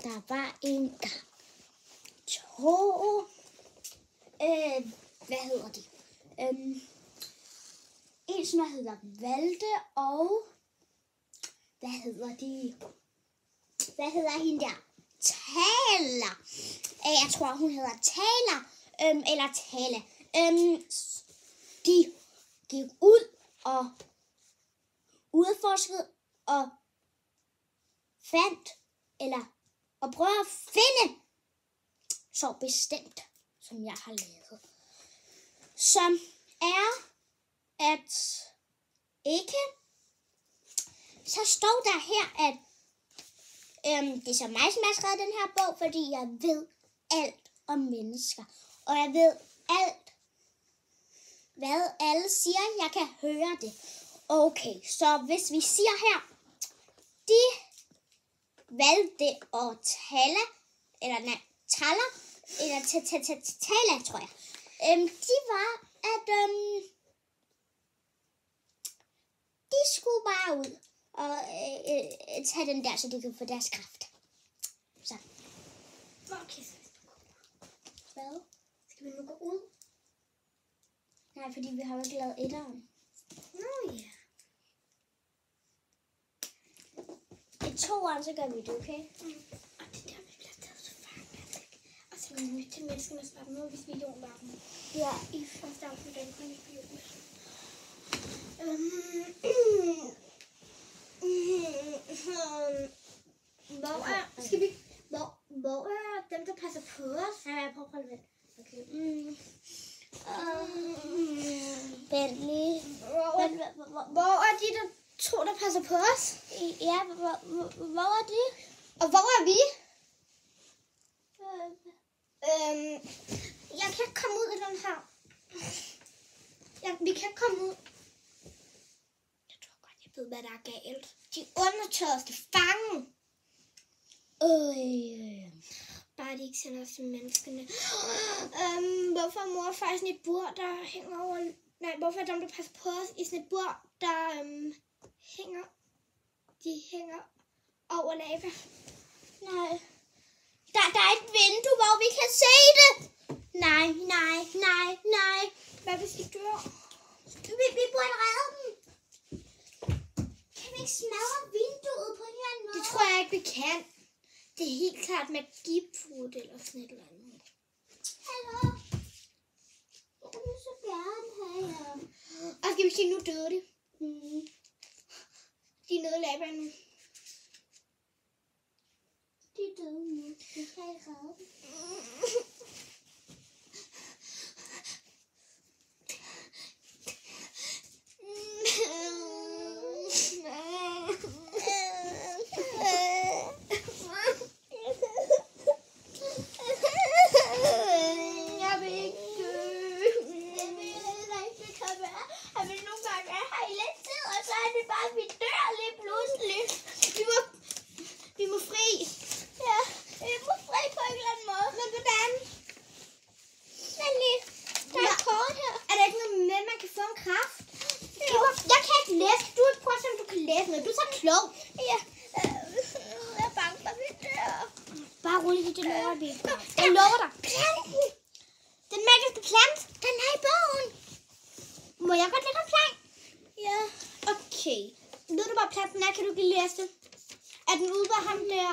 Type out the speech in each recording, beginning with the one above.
Der var engang 2... hvad hedder de? En, som hedder Valde, og... Hvad hedder de? Hvad hedder hende der? Taler. Jeg tror, hun hedder Taler. Eller Tale. De gik ud og udforskede og fandt, og prøvede at finde så bestemt, som jeg har lavet. Som er, at ikke, så står der her, at det er så mig, som har skrevet den her bog, fordi jeg ved alt om mennesker. Og jeg ved alt, hvad alle siger. Jeg kan høre det. Okay, så hvis vi siger her, de valgte at tale, eller nej, taler, eller tale, tror jeg. De var, at de skulle bare ud og tage den der, så de kunne få deres kraft. Så. Okay. Hvad? Skal vi nu gå ud? Nej, fordi vi har jo ikke lavet etteren. Nå ja. I 2'eren, så gør vi det, okay? Og det der, vi bliver taget så fanget. Og så er vi nødt til menneskerne snart nu, hvis vi låner dem. Ja. I første afsnit, der kan vi blive med. Hvor er dem, der passer på os? Ja, jeg prøver at holde vent. Okay. Vent lige. Hvor er de der to, der passer på os? Ja, hvor er de? Og hvor er vi? Jeg kan ikke komme ud af den her. Vi kan ikke komme ud. Jeg tror godt, jeg ved, hvad der er galt. De undertøjer os til fange. Bare de ikke sender os til menneskene. Hvorfor er mor faktisk i et bur, der hænger over... Nej, hvorfor er dem, der passer på os, i sådan et bur, der hænger... De hænger over lava. Nej. Der er et vindue, hvor vi kan se det. Nej. Hvad hvis de dør? Vi burde redde dem. Kan vi ikke smadre vinduet på en eller anden måde? Det tror jeg ikke, vi kan. Det er helt klart magifrugt eller sådan et eller andet. Hallo? Jeg vil så gerne have jer. Og skal vi sige, nu døde de? De er nede i lavaen nu. De er døde nu. Vi kan ikke redde dem. Jeg vil ikke dø. Jeg vil heller ikke, det kan være. Jeg vil nogle gange være her i lidt tid, og så er det bare, at vi dør lige pludselig. Vi må fri. Ja, vi må fri på en eller anden måde. Men hvordan? Men lige, der er et kort her. Er der ikke noget med, man kan få en kraft? Jo. Jeg kan ikke læse. Du prøver at se, om du kan læse noget. Du er så klog. Ja, jeg er bange for, at vi dør. Bare roligt, det lover vi. Jeg lover dig. Planten. Den magiske plant. Den er i bogen. Må jeg godt lægge en plan? Ja. Okay. Ved du, hvad planten er? Kan du ikke læse det? Er den ude ved ham der?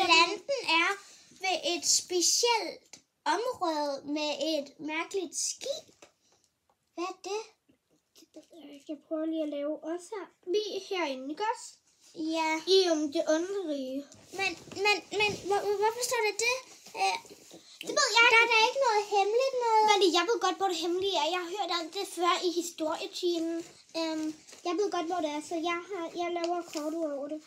Planten er ved et specielt område med et mærkeligt skib. Hvad er det? Jeg skal prøve lige at lave også her. Vi er herinde, ikke også? Ja. I det åndelige. Men hvorfor står der det? Det ved jeg. Der er der ikke noget hemmeligt noget. Men jeg ved godt, hvor det hemmelige er. Jeg har hørt om det før i historietimen. Jeg ved godt, hvor det er, så jeg laver kort over det.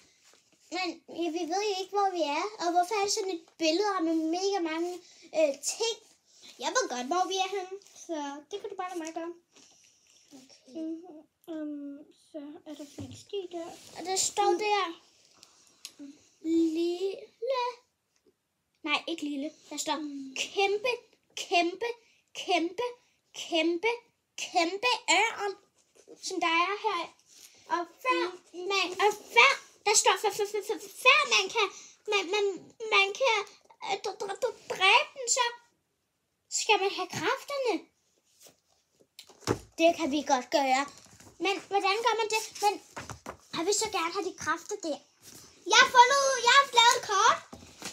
Men vi ved jo ikke, hvor vi er. Og hvorfor er det sådan et billede med mega mange ting? Jeg ved godt, hvor vi er henne. Så det kan du bare lade mig gøre. Okay. Så er der sådan en sti der. Og der står der. Lille. Nej, ikke lille. Der står kæmpe ørn. Som der er her. Og før der står før man kan dræbe den, så skal man have kræfterne. Det kan vi godt gøre. Men hvordan gør man det? Men jeg vil så gerne have de kræfter der. Jeg har lavet et kort.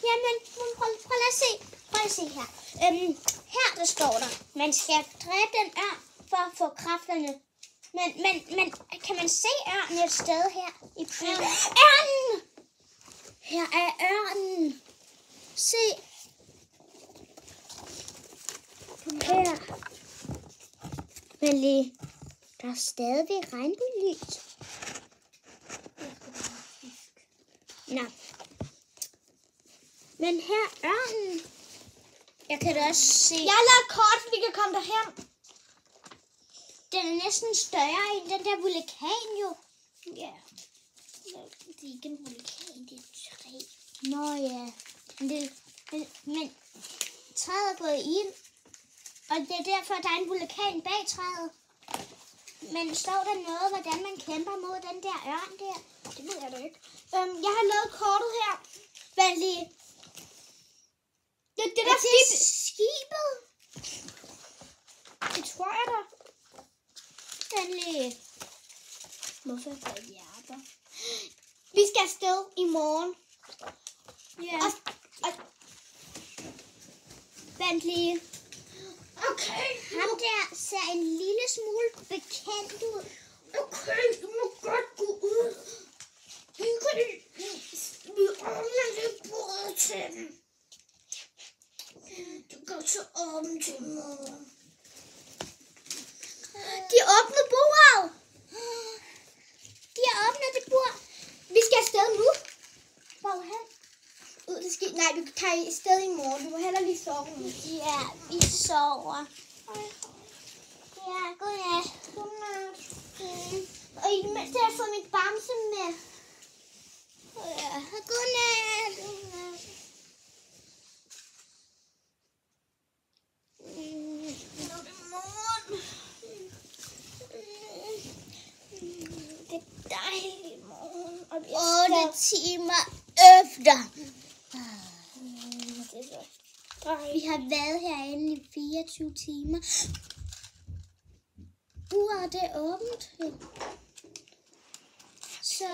Jamen, prøv lige at se her. Her der står der, man skal dræbe den ørn for at få kræfterne. Men kan man se ørnen et sted her i prøven? Ørnen! Her er ørnen. Se. Her. Men lige, der er stadigvæk regnbuelys. Nå. Men her er ørnen. Jeg kan da også se. Jeg har lavet et kort, så vi kan komme derhen. Den er næsten større end den der vulkan jo. Ja. Det er ikke en vulkan, det er et træ. Nå ja. Men træet er gået ind. Og det er derfor, der er en vulkan bag træet. Men står der noget, hvordan man kæmper mod den der ørn der? Det ved jeg da ikke. Jeg har lavet kortet her. Vent lige. Det der skibet. Det tror jeg da. Vent lige. Hvorfor har jeg fået hjerter? Vi skal afsted i morgen. Ja. Og vent lige. okay. Ham der ser en lille smule bekendt ud. Okay, du må godt gå ud. Vi ordner lidt bordet til dem. Du kan så åbne til morgen. De åbnede bordet. De har åbnet det bord. Vi skal afsted nu. Hvorhen? Ud til ski. Nej, vi tager afsted i morgen. Du må heller lige sove nu. Ja, vi sover. Ja, godnat. Godnat. Og imens har jeg fået mit bamse med. Ja, godnat. Nu er det morgen. Det er dejligt morgen. Og vi 8 timer efter. Det er så dejligt. Vi har været herinde i 24 timer. Uret er åbent. Så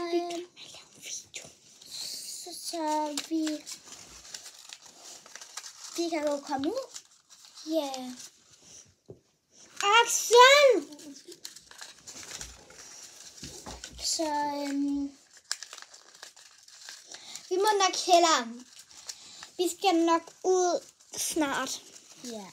vi kan jo komme ud. Ja. Axel! Så vi må nok hellere. Vi skal nok ud snart. ja.